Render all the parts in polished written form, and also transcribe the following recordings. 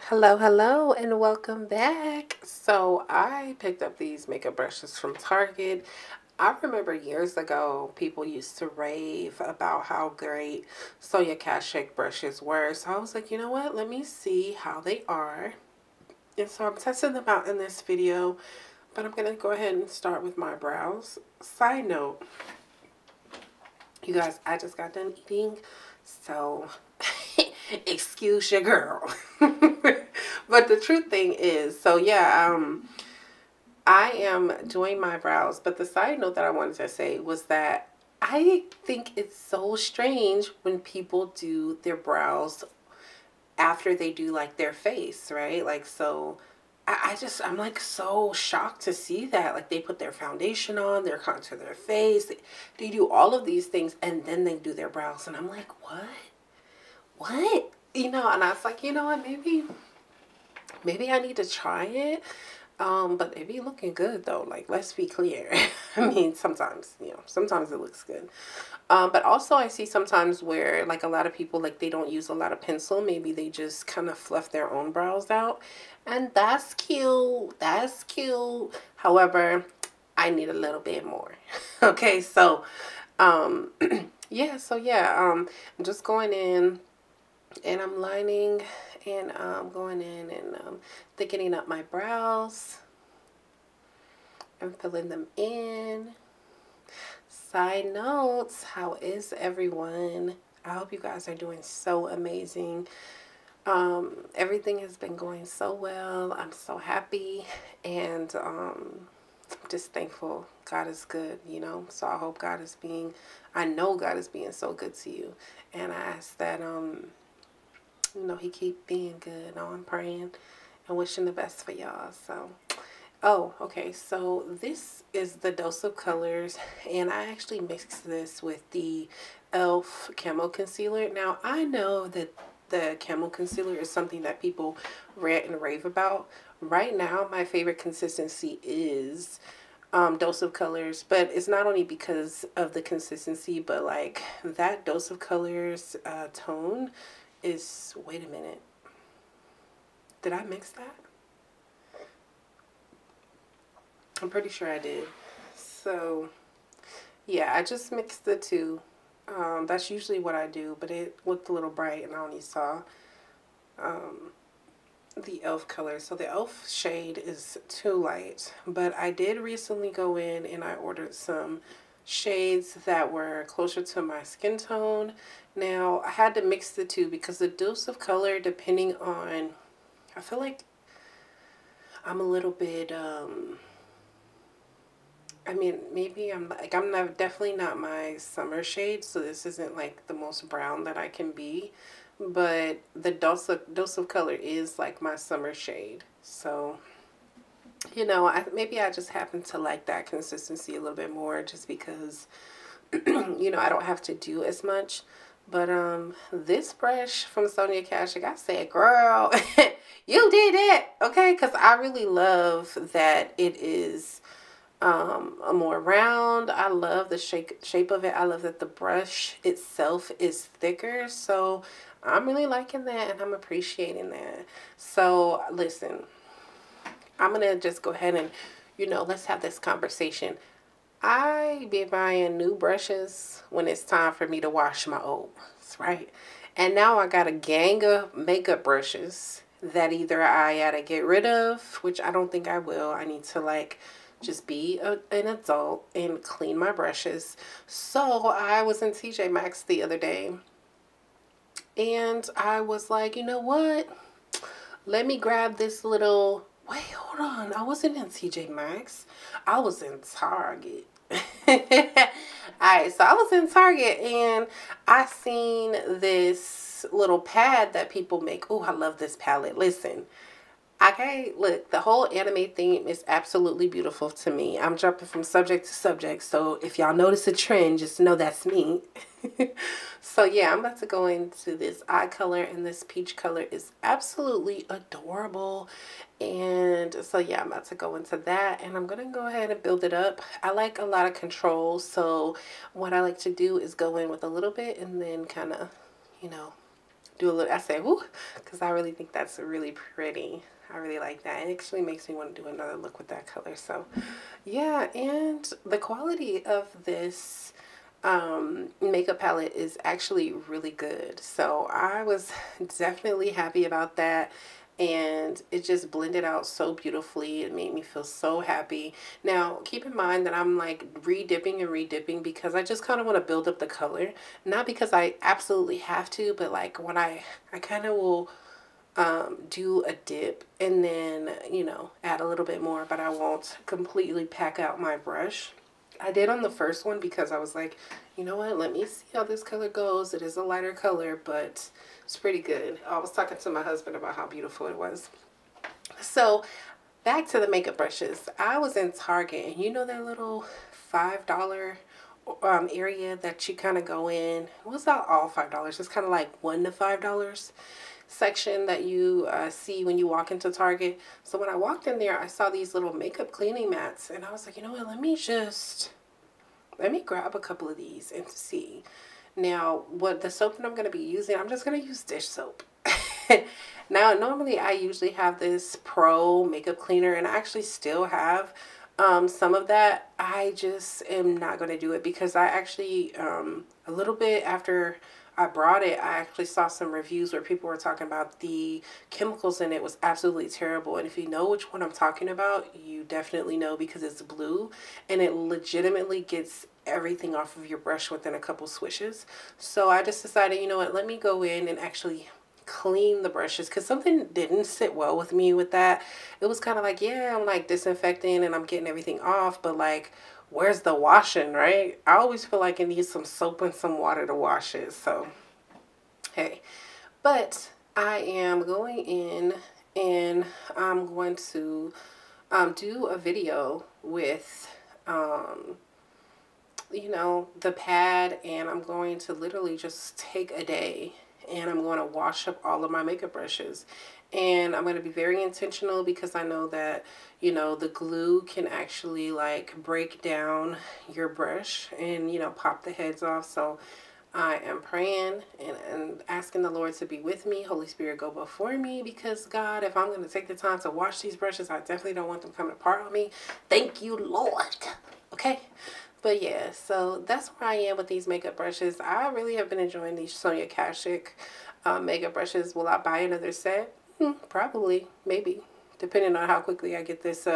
Hello, hello, and welcome back. So, I picked up these makeup brushes from Target. I remember years ago, people used to rave about how great Sonia Kashuk brushes were. So, I was like, you know what? Let me see how they are. And so, I'm testing them out in this video, but I'm going to go ahead and start with my brows. Side note, you guys, I just got done eating, so excuse your girl. But the truth thing is, so yeah, I am doing my brows. But the side note that I wanted to say was that I think it's so strange when people do their brows after they do like their face, right? Like, so I'm like so shocked to see that. Like, they put their foundation on, their contour their face, they do all of these things and then they do their brows. And I'm like, what? What? And I was like, you know what, maybe I need to try it. But it be looking good though. Like, let's be clear. I mean, sometimes it looks good. But also I see sometimes where like a lot of people, like, they don't use a lot of pencil. Maybe they just kind of fluff their own brows out. And that's cute. That's cute. However, I need a little bit more. Okay, so I'm just going in and I'm lining and going in and thickening up my brows. I'm filling them in. Side notes, how is everyone? I hope you guys are doing so amazing. Everything has been going so well. I'm so happy and just thankful. God is good, so I hope I know God is being so good to you, and I ask that he keep being good. I'm praying and wishing the best for y'all. So, oh, okay. So this is the Dose of Colors, and I actually mixed this with the e.l.f. Camo Concealer. Now, I know that the Camo Concealer is something that people rant and rave about. Right now, my favorite consistency is Dose of Colors, but it's not only because of the consistency, but like that Dose of Colors tone is, wait a minute, did I mix that? I'm pretty sure I did. So yeah, I just mixed the two. That's usually what I do, but it looked a little bright and I only saw the e.l.f. color. So the e.l.f. shade is too light, but I did recently go in and I ordered some shades that were closer to my skin tone. Now, I had to mix the two because the Dose of Color, depending on, I feel like I'm a little bit, I mean, maybe I'm not, definitely not my summer shade, so this isn't like the most brown that I can be, but the Dose of Color is like my summer shade. So, maybe I just happen to like that consistency a little bit more just because, I don't have to do as much. But this brush from Sonia Kashuk, I said, girl, you did it, okay? Because I really love that it is a more round. I love the shape of it. I love that the brush itself is thicker. So I'm really liking that and I'm appreciating that. So listen, I'm going to just go ahead and, let's have this conversation. I be buying new brushes when it's time for me to wash my old ones, right? And now I got a gang of makeup brushes that either I gotta get rid of, which I don't think I will. I need to like just be an adult and clean my brushes. So I was in TJ Maxx the other day and I was like, you know what? Let me grab this little, wait, hold on. I wasn't in TJ Maxx. I was in Target. Alright, so I was in Target and I seen this little pad that people make. Oh, I love this palette. Listen, okay, look, the whole anime theme is absolutely beautiful to me. I'm jumping from subject to subject, so if y'all notice a trend, just know that's me. So yeah, I'm about to go into this eye color, and this peach color is absolutely adorable. And so yeah, I'm about to go into that, and I'm gonna go ahead and build it up. I like a lot of control, so what I like to do is go in with a little bit and then kind of, do a little, I say, whoo, because I really think that's really pretty. I really like that. It actually makes me want to do another look with that color. So yeah, and the quality of this makeup palette is actually really good. So I was definitely happy about that. And it just blended out so beautifully. It made me feel so happy. Now, keep in mind that I'm like re-dipping and re-dipping because I just kind of want to build up the color. Not because I absolutely have to, but like when I kind of will do a dip and then, you know, add a little bit more, but I won't completely pack out my brush. I did on the first one because I was like, you know what, let me see how this color goes. It is a lighter color, but it's pretty good. I was talking to my husband about how beautiful it was. So back to the makeup brushes. I was in Target, and you know that little $5 area that you kind of go in. Well, it's not all $5. It's kind of like $1 to $5 section that you see when you walk into Target. So when I walked in there, I saw these little makeup cleaning mats, and I was like, you know what, let me grab a couple of these and see. Now, what the soap that I'm going to be using, I'm just going to use dish soap. Now, normally I usually have this Pro makeup cleaner, and I actually still have some of that. I just am not going to do it because I actually, a little bit after I brought it, I actually saw some reviews where people were talking about the chemicals in it was absolutely terrible. And if you know which one I'm talking about, you definitely know because it's blue and it legitimately gets everything off of your brush within a couple swishes. So I just decided, you know what, let me go in and actually clean the brushes because something didn't sit well with me with that. It was kind of like, yeah, I'm like disinfecting and I'm getting everything off, but like, where's the washing, right? I always feel like it needs some soap and some water to wash it. So, hey. But I am going in and I'm going to do a video with, you know, the pad, and I'm going to literally just take a day and I'm going to wash up all of my makeup brushes. And I'm going to be very intentional because I know that, you know, the glue can actually like break down your brush and, you know, pop the heads off. So I am praying and asking the Lord to be with me. Holy Spirit, go before me because, God, if I'm going to take the time to wash these brushes, I definitely don't want them coming apart on me. Thank you, Lord. Okay? But yeah, so that's where I am with these makeup brushes. I really have been enjoying these Sonia Kashuk makeup brushes. Will I buy another set? Probably, maybe, depending on how quickly I get this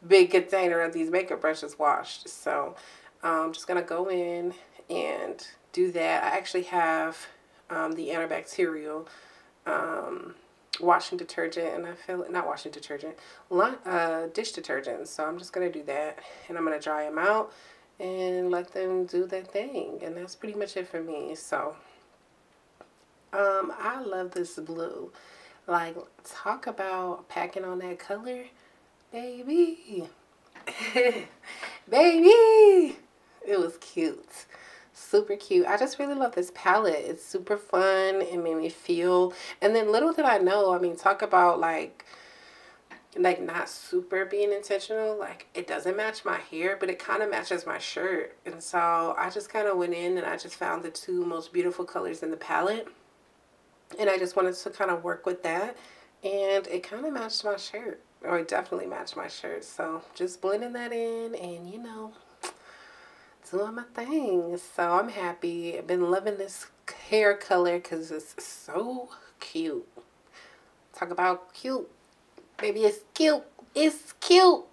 big container of these makeup brushes washed. So I'm just going to go in and do that. I actually have the antibacterial washing detergent, and I feel not washing detergent, dish detergent. So I'm just gonna do that, and I'm gonna dry them out and let them do their thing, and that's pretty much it for me. So I love this blue. Like, talk about packing on that color, baby. Baby, it was cute. Super cute. I just really love this palette. It's super fun. It made me feel. And then little did I know, I mean, talk about like not super being intentional. Like, it doesn't match my hair, but it kind of matches my shirt. And so I just kind of went in and I just found the two most beautiful colors in the palette. And I just wanted to kind of work with that. And it kind of matched my shirt. Or it definitely matched my shirt. So just blending that in and, you know, doing my thing. So I'm happy. I've been loving this hair color because it's so cute. Talk about cute. Baby, it's cute. It's cute.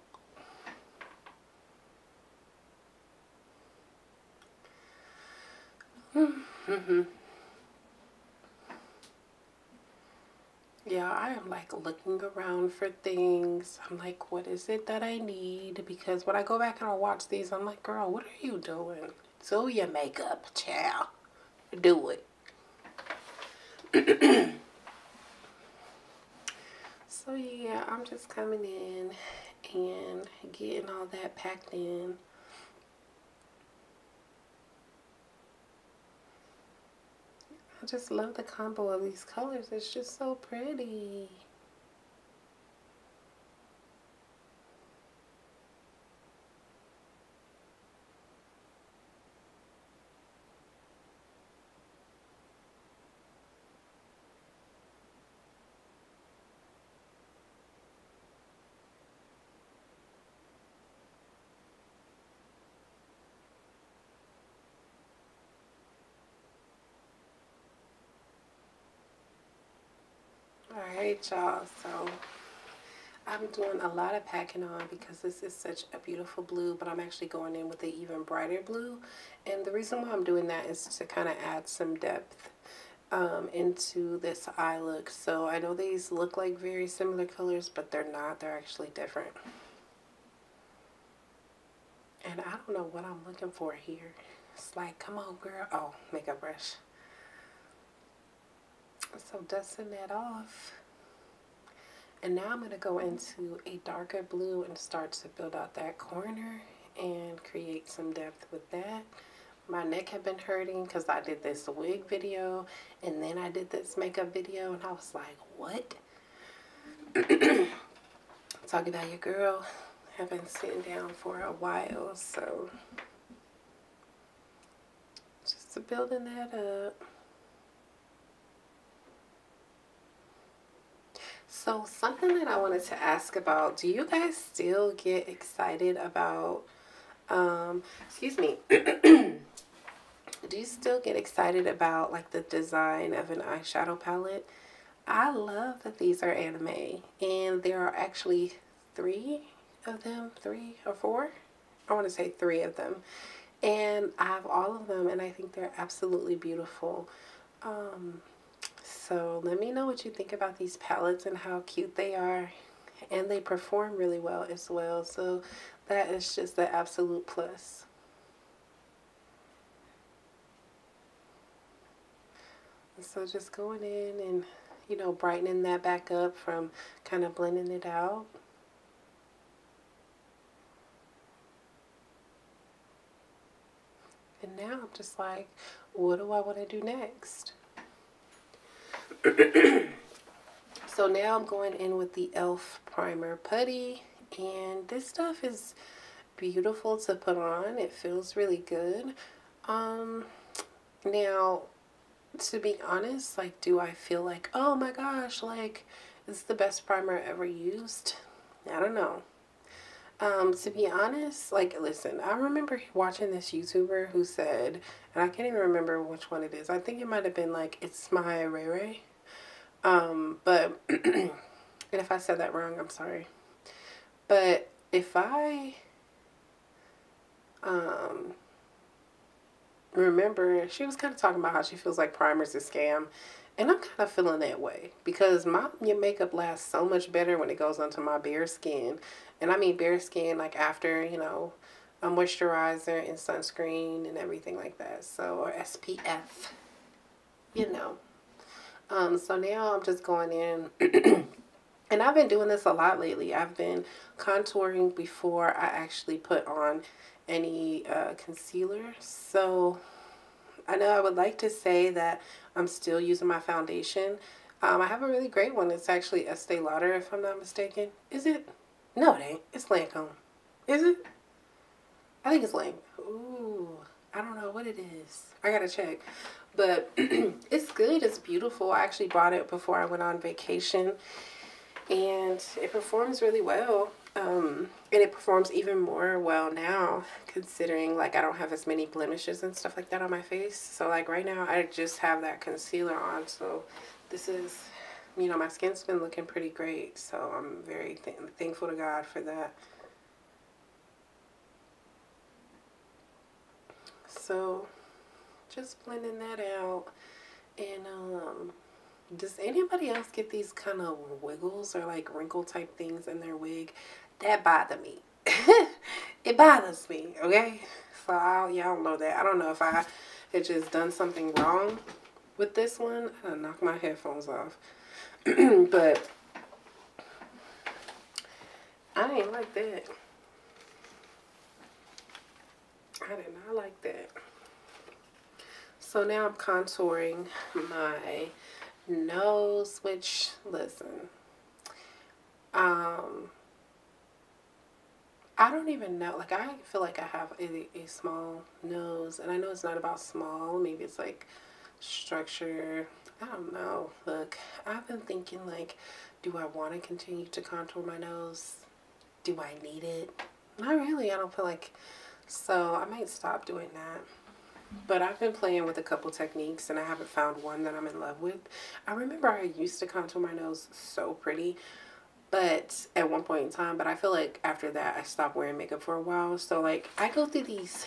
Yeah, I am like looking around for things. I'm like, what is it that I need? Because when I go back and I watch these, I'm like, girl, what are you doing? Do your makeup, child. Do it. So yeah, I'm just coming in and getting all that packed in. I just love the combo of these colors. It's just so pretty. Alright, y'all, so I'm doing a lot of packing on because this is such a beautiful blue, but I'm actually going in with an even brighter blue. And the reason why I'm doing that is to kind of add some depth into this eye look. So I know these look like very similar colors, but they're not. They're actually different. And I don't know what I'm looking for here. It's like, come on, girl. Oh, makeup brush. So dusting that off. And now I'm going to go into a darker blue and start to build out that corner and create some depth with that. My neck had been hurting because I did this wig video and then I did this makeup video and I was like, what? Talking about your girl. I've been sitting down for a while, so just building that up. So something that I wanted to ask about, do you guys still get excited about, excuse me, do you still get excited about like the design of an eyeshadow palette? I love that these are anime and there are actually 3 of them, 3 or 4. I want to say 3 of them. And I have all of them and I think they're absolutely beautiful. So let me know what you think about these palettes and how cute they are. And they perform really well as well. So that is just the absolute plus. So just going in and, you know, brightening that back up from kind of blending it out. And now I'm just like, what do I want to do next? So now I'm going in with the e.l.f. Primer Putty, and this stuff is beautiful to put on. It feels really good. Now, to be honest, like, do I feel like, oh my gosh, like, it's the best primer I ever used? I don't know. To be honest, like, listen, I remember watching this YouTuber who said, and I can't even remember which one it is. I think it might have been like, it's my Ray Ray. But, and if I said that wrong, I'm sorry. But if I, remember, she was kind of talking about how she feels like primer's a scam. And I'm kind of feeling that way because my makeup lasts so much better when it goes onto my bare skin. And I mean bare skin, like after, you know, a moisturizer and sunscreen and everything like that. So, or SPF, you know. So now I'm just going in and I've been doing this a lot lately. I've been contouring before I actually put on any concealer. So I know I would like to say that I'm still using my foundation. I have a really great one. It's actually Estee Lauder, if I'm not mistaken. Is it? No, it ain't. It's Lancome. Is it? I think it's Lancome. Ooh, I don't know what it is. I gotta check. But it's good. It's beautiful. I actually bought it before I went on vacation. And it performs really well. And it performs even more well now, considering like I don't have as many blemishes and stuff like that on my face. So like right now I just have that concealer on. So this is, you know, my skin's been looking pretty great. So I'm very thankful to God for that. So just blending that out. And does anybody else get these kind of wiggles or like wrinkle type things in their wig? That bother me. It bothers me, okay? So y'all know that. I don't know if I had just done something wrong with this one. I knocked my headphones off. But I ain't like that. I did not like that. So now I'm contouring my nose, which, listen, I don't even know, like, I feel like I have a small nose, and I know it's not about small, maybe it's like structure, I don't know. Look, I've been thinking, like, do I want to continue to contour my nose? Do I need it? Not really. I don't feel like, so I might stop doing that. But I've been playing with a couple techniques and I haven't found one that I'm in love with. I remember I used to contour my nose so pretty, but at one point in time, but I feel like after that I stopped wearing makeup for a while. So like I go through these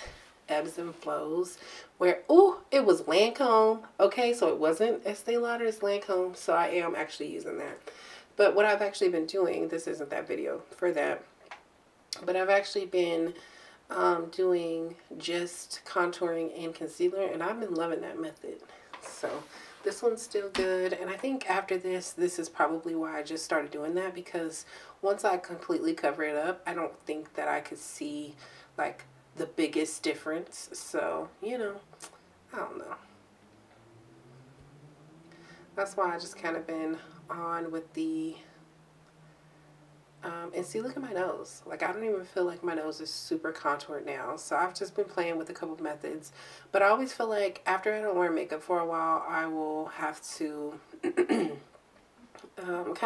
ebbs and flows where, oh, it was Lancome. Okay, so it wasn't Estee Lauder, it's Lancome. So I am actually using that. But what I've actually been doing, this isn't that video for that, but I've actually been doing just contouring and concealer, and I've been loving that method. So this one's still good, and I think after this is probably why I just started doing that, because once I completely cover it up, I don't think that I could see like the biggest difference. So, you know, I don't know. That's why I just kind of been on with the and see, look at my nose. Like, I don't even feel like my nose is super contoured now. So I've just been playing with a couple methods. But I always feel like after I don't wear makeup for a while, I will have to kind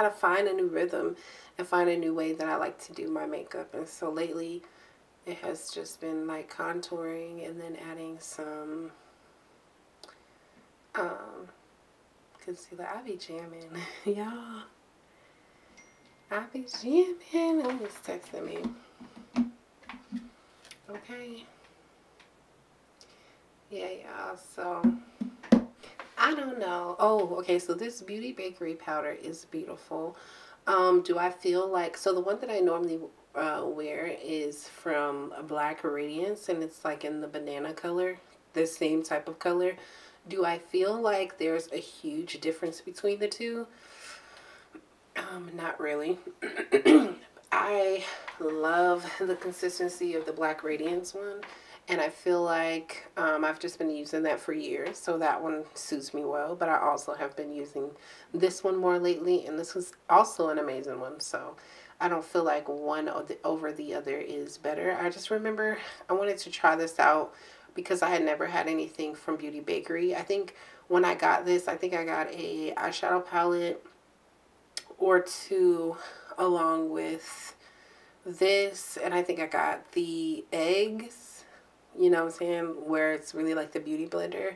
of find a new rhythm and find a new way that I like to do my makeup. And so lately, it has just been like contouring and then adding some concealer. I be jamming, y'all. I be jamming. Oh, he's texting me. Okay. Yeah, y'all. So, I don't know. Oh, okay. So this Beauty Bakery powder is beautiful. Do I feel like, so the one that I normally wear is from Black Radiance, and it's like in the banana color, the same type of color. Do I feel like there's a huge difference between the two? Not really. I love the consistency of the Black Radiance one, and I feel like I've just been using that for years, so that one suits me well. But I also have been using this one more lately, and this was also an amazing one, so I don't feel like one over the other is better. I just remember I wanted to try this out because I had never had anything from Beauty Bakery. I think when I got this, I think I got a eyeshadow palette or two along with this, and I think I got the eggs, you know what I'm saying, where it's really like the beauty blender,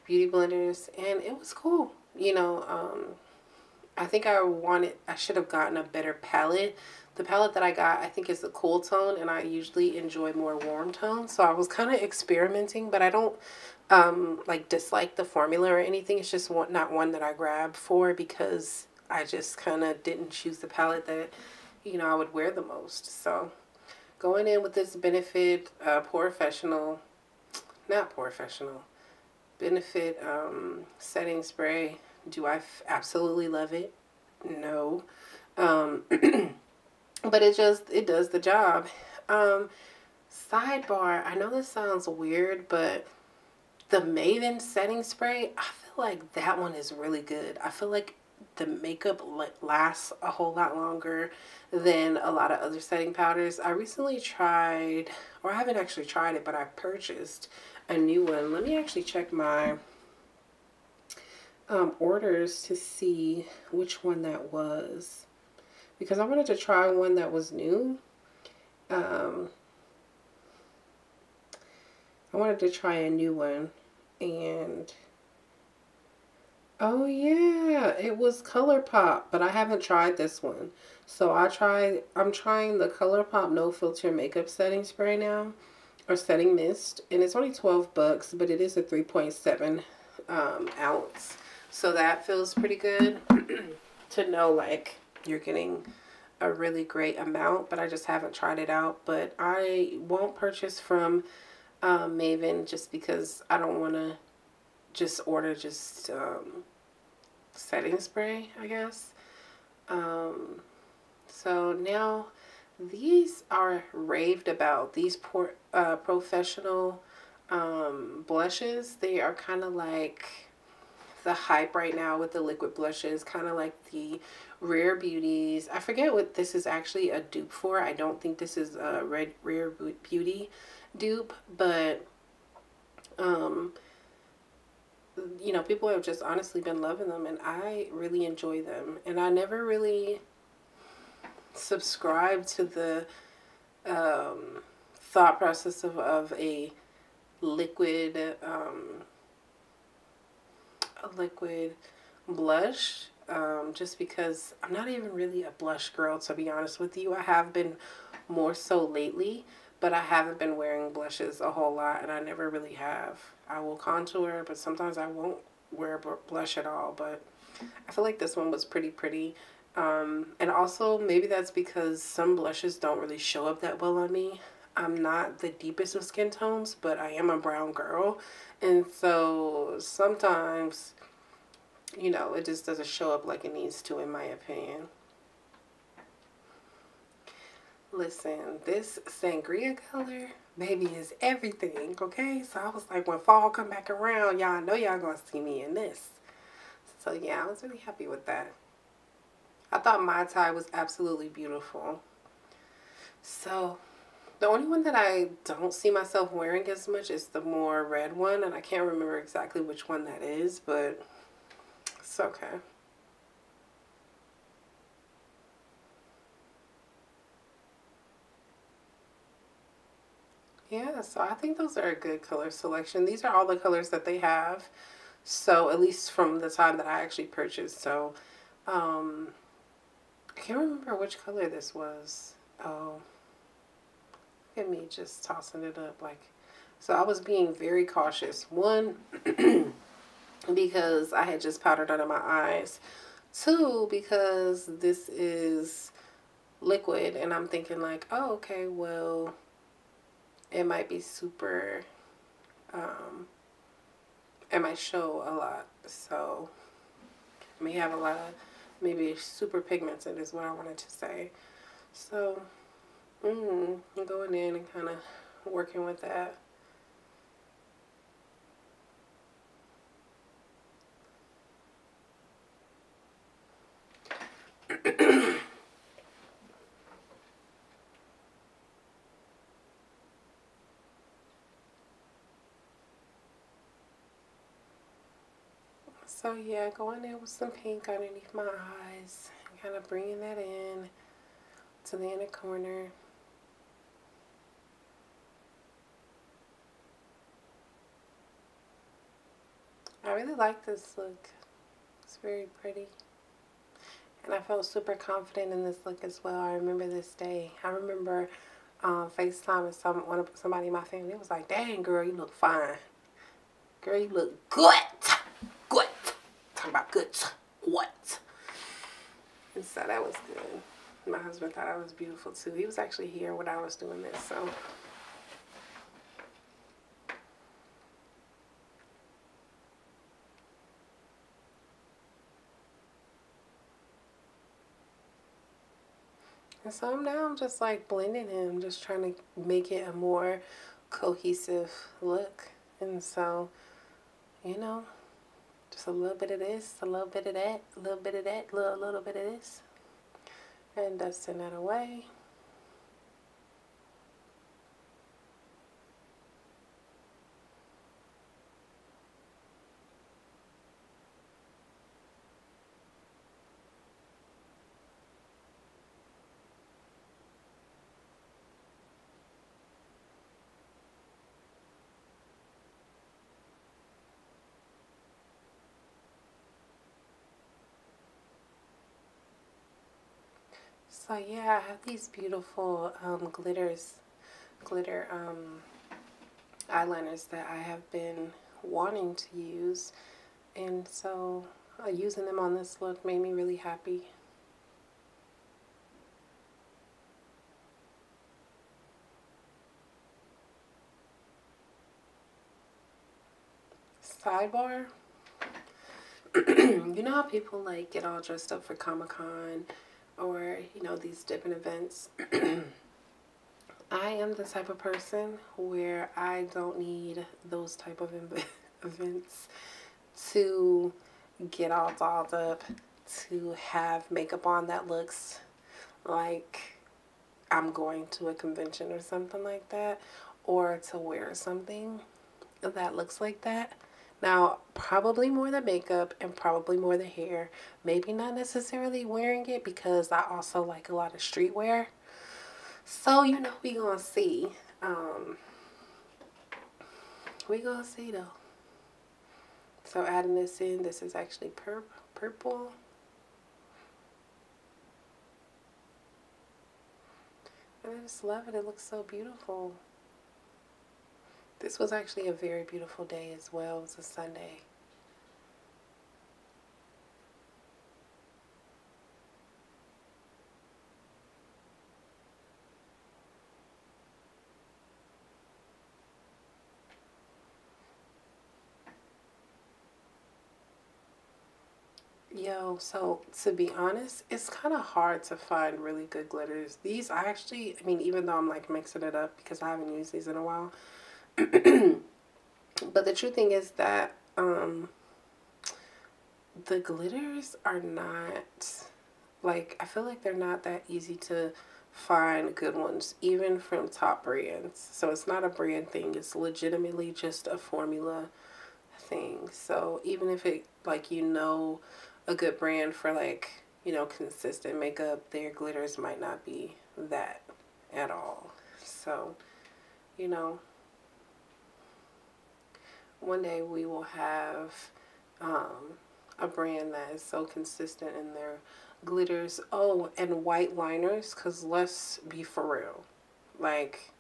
beauty blenders, and it was cool. You know, I think I should have gotten a better palette. The palette that I got, I think, is the cool tone, and I usually enjoy more warm tones, so I was kind of experimenting, but I don't like dislike the formula or anything. It's just not one that I grabbed for, because I just kind of didn't choose the palette that, you know, I would wear the most. So going in with this Benefit Professional, not Professional, Benefit setting spray. Do I absolutely love it? No. But it does the job. Sidebar, I know this sounds weird, but the Maven setting spray, I feel like that one is really good. I feel like the makeup lasts a whole lot longer than a lot of other setting powders. I recently tried, or I haven't actually tried it, but I purchased a new one. Let me actually check my orders to see which one that was, because I wanted to try one that was new. I wanted to try a new one, and oh yeah, it was ColourPop, but I haven't tried this one. So I'm trying the ColourPop No Filter Makeup Setting Spray now, or Setting Mist, and it's only $12, but it is a 3.7 ounce. So that feels pretty good to know like you're getting a really great amount, but I just haven't tried it out. But I won't purchase from Maven just because I don't want to just order just setting spray, I guess. So now these are raved about. These professional blushes, they are kind of like the hype right now with the liquid blushes, kind of like the Rare Beauties. I forget what this is actually a dupe for. I don't think this is a Rare Beauty dupe, but you know, people have just honestly been loving them, and I really enjoy them. And I never really subscribed to the thought process of a liquid, a liquid blush. Just because I'm not even really a blush girl, to be honest with you. I have been more so lately, but I haven't been wearing blushes a whole lot, and I never really have. I will contour, but sometimes I won't wear blush at all, but I feel like this one was pretty. And also, maybe that's because some blushes don't really show up that well on me. I'm not the deepest of skin tones, but I am a brown girl. And so sometimes, you know, it just doesn't show up like it needs to, in my opinion. Listen, this sangria color, baby, is everything, okay? So I was like, when fall come back around, y'all know y'all gonna see me in this. So yeah, I was really happy with that. I thought Mai Tai was absolutely beautiful. So the only one that I don't see myself wearing as much is the more red one, and I can't remember exactly which one that is, but it's okay. Yeah, so I think those are a good color selection. These are all the colors that they have. So at least from the time that I actually purchased. So um, I can't remember which color this was. Oh, look at me just tossing it up like. So I was being very cautious. One, because I had just powdered under my eyes. Two, because this is liquid and I'm thinking like, oh, okay, well, it might be super, um, it might show a lot. So it may have a lot of, maybe super pigmented is what I wanted to say. So, I'm going in and kind of working with that. So yeah, going in with some pink underneath my eyes, kind of bringing that in to the inner corner. I really like this look. It's very pretty. And I felt super confident in this look as well. I remember this day. I remember FaceTiming somebody in my family. It was like, dang, girl, you look fine. Girl, you look good. Good. Talking about good. What? And so that was good. My husband thought I was beautiful too. He was actually here when I was doing this. So now I'm just like blending him, just trying to make it a more cohesive look. And so, you know, just a little bit of this, a little bit of that, a little bit of that, a little bit of this. And dusting that away. So yeah, I have these beautiful glitter eyeliners that I have been wanting to use. And so using them on this look made me really happy. Sidebar. You know how people like get all dressed up for Comic-Con or, you know, these different events? I am the type of person where I don't need those type of events to get all dolled up, to have makeup on that looks like I'm going to a convention or something like that, or to wear something that looks like that. Now, probably more the makeup and probably more the hair. Maybe not necessarily wearing it because I also like a lot of streetwear. So, you know, we gonna see. We gonna see though. So adding this in, this is actually purple. And I just love it. It looks so beautiful. This was actually a very beautiful day as well. It was a Sunday. Yo, so to be honest, it's kind of hard to find really good glitters. These I actually, I mean, even though I'm like mixing it up because I haven't used these in a while. But the true thing is that the glitters are not, like, I feel like they're not that easy to find good ones, even from top brands. So it's not a brand thing, it's legitimately just a formula thing. So even if it, like, you know, a good brand for, like, you know, consistent makeup, their glitters might not be that at all. So, you know, one day we will have a brand that is so consistent in their glitters. Oh, and white liners, because let's be for real. Like,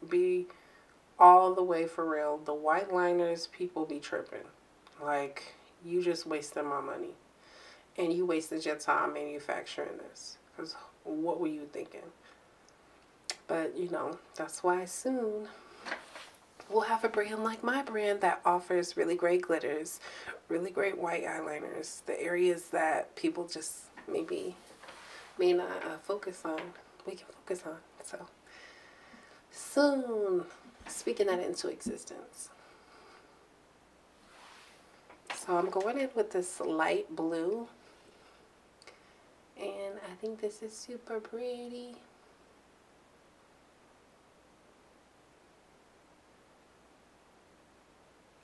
be all the way for real. The white liners, people be tripping. Like, you just wasted my money. And you wasted your time manufacturing this. Because what were you thinking? But, you know, that's why soon we'll have a brand like my brand that offers really great glitters, really great white eyeliners, the areas that people just maybe may not focus on, we can focus on. So soon, speaking that into existence. So I'm going in with this light blue, and I think this is super pretty.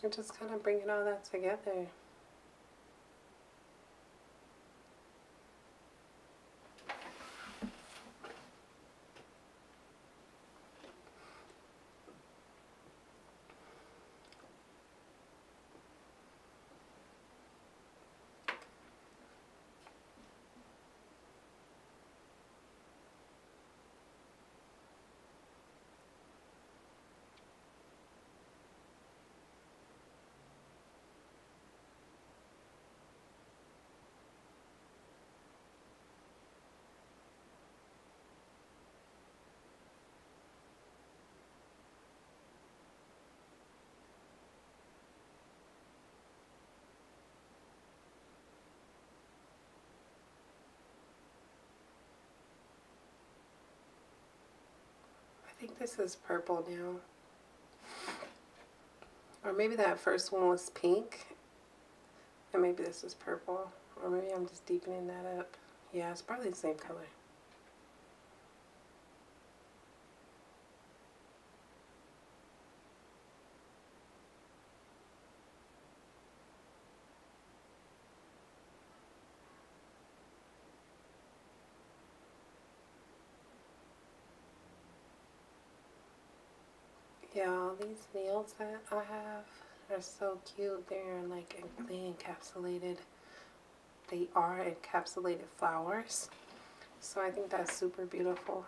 I'm just kind of bringing all that together. I think this is purple now. Or maybe that first one was pink. And maybe this is purple. Or maybe I'm just deepening that up. Yeah, it's probably the same color. Yeah, these nails that I have are so cute. They're like encapsulated. They are encapsulated flowers. So I think that's super beautiful.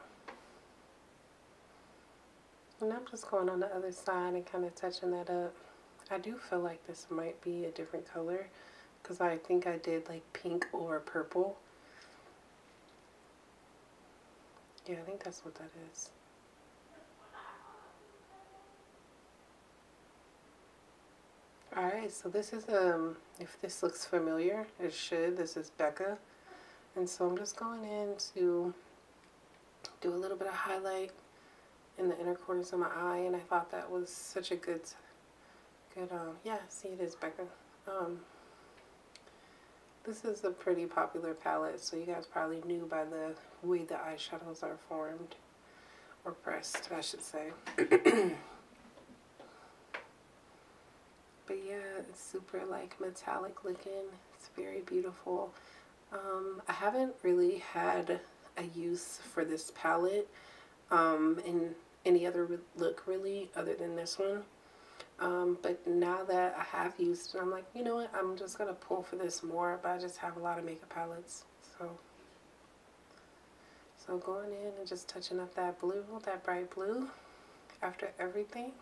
And I'm just going on the other side and kind of touching that up. I do feel like this might be a different color because I think I did like pink or purple. Yeah, I think that's what that is. Alright, so this is, if this looks familiar, it should. This is Becca. And so I'm just going in to do a little bit of highlight in the inner corners of my eye, and I thought that was such a good, yeah, see, it is Becca. This is a pretty popular palette, so you guys probably knew by the way the eyeshadows are formed, or pressed, I should say. But yeah, it's super like metallic looking. It's very beautiful. I haven't really had a use for this palette in any other look really other than this one. But now that I have used it, I'm like, you know what? I'm just going to pull for this more, but I just have a lot of makeup palettes. So going in and just touching up that blue, that bright blue after everything.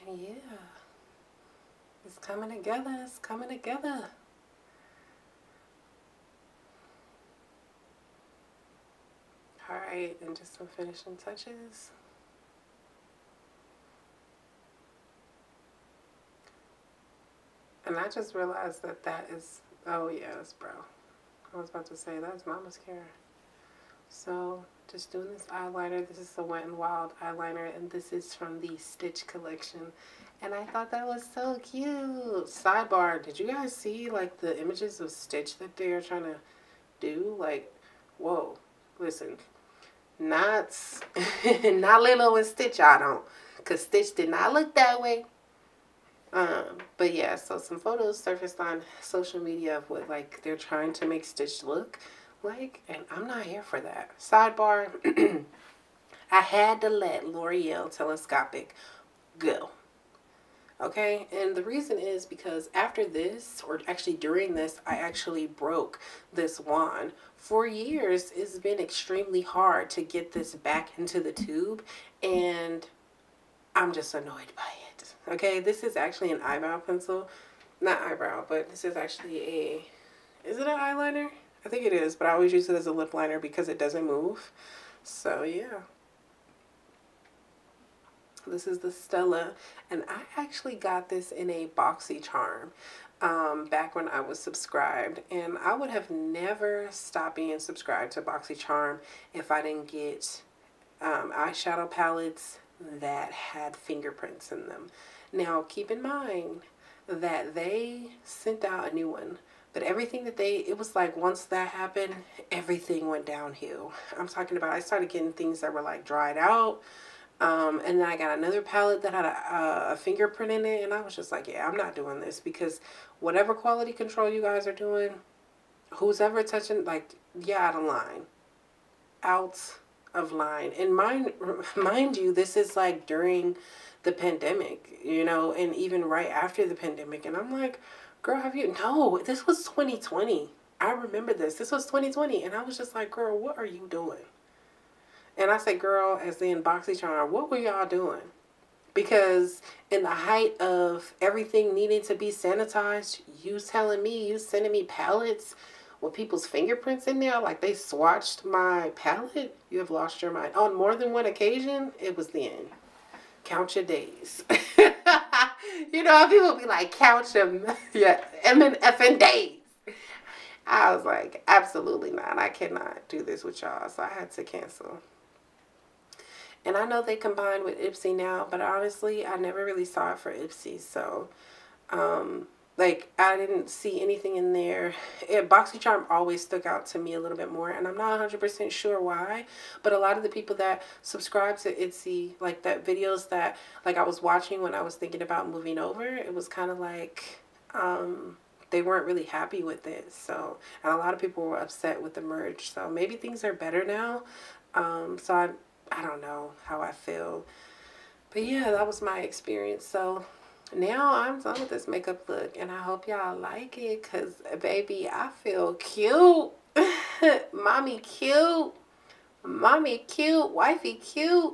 And yeah, it's coming together. It's coming together. Alright, and just some finishing touches. And I just realized that that is, oh yeah, that's brow. I was about to say, that's my mascara. So, just doing this eyeliner. This is the Wet n Wild eyeliner, and this is from the Stitch collection. And I thought that was so cute. Sidebar, did you guys see, like, the images of Stitch that they are trying to do? Like, whoa, listen. Not, not Lilo and Stitch, I don't. Because Stitch did not look that way. But yeah, so some photos surfaced on social media of what, like, they're trying to make Stitch look like, and I'm not here for that. Sidebar, I had to let L'Oreal Telescopic go. Okay, and the reason is because after this, or actually during this, I actually broke this wand. For years, it's been extremely hard to get this back into the tube, and I'm just annoyed by it. Okay, this is actually an eyebrow pencil. Not eyebrow, but this is actually a, is it an eyeliner? I think it is, but I always use it as a lip liner because it doesn't move. So yeah. This is the Stella, and I actually got this in a BoxyCharm back when I was subscribed, and I would have never stopped being subscribed to BoxyCharm if I didn't get eyeshadow palettes that had fingerprints in them. Now, keep in mind that they sent out a new one, but everything that it was like once that happened, everything went downhill. I'm talking about I started getting things that were like dried out. And then I got another palette that had a fingerprint in it, and I was just like, yeah, I'm not doing this, because whatever quality control you guys are doing, who's ever touching, like, yeah, out of line. Out of line. And mind you, this is like during the pandemic, you know, and even right after the pandemic. And I'm like, girl, no, this was 2020. I remember this. This was 2020. And I was just like, girl, what are you doing? And I said, girl, as in BoxyCharm, what were y'all doing? Because in the height of everything needing to be sanitized, you sending me palettes with people's fingerprints in there, like they swatched my palette, you have lost your mind. On more than one occasion, it was the end. Count your days. You know how people be like, count your, yeah, effing days. I was like, absolutely not. I cannot do this with y'all. So I had to cancel. And I know they combined with Ipsy now, but honestly, I never really saw it for Ipsy. So, like, I didn't see anything in there. BoxyCharm always stuck out to me a little bit more, and I'm not 100% sure why. But a lot of the people that subscribe to Ipsy, like that videos that, like, I was watching when I was thinking about moving over, it was kind of like, they weren't really happy with it. So, and a lot of people were upset with the merge. So maybe things are better now. So I don't know how I feel. But yeah, that was my experience. So now I'm done with this makeup look, and I hope y'all like it, because baby, I feel cute. Mommy cute. Mommy cute. Wifey cute.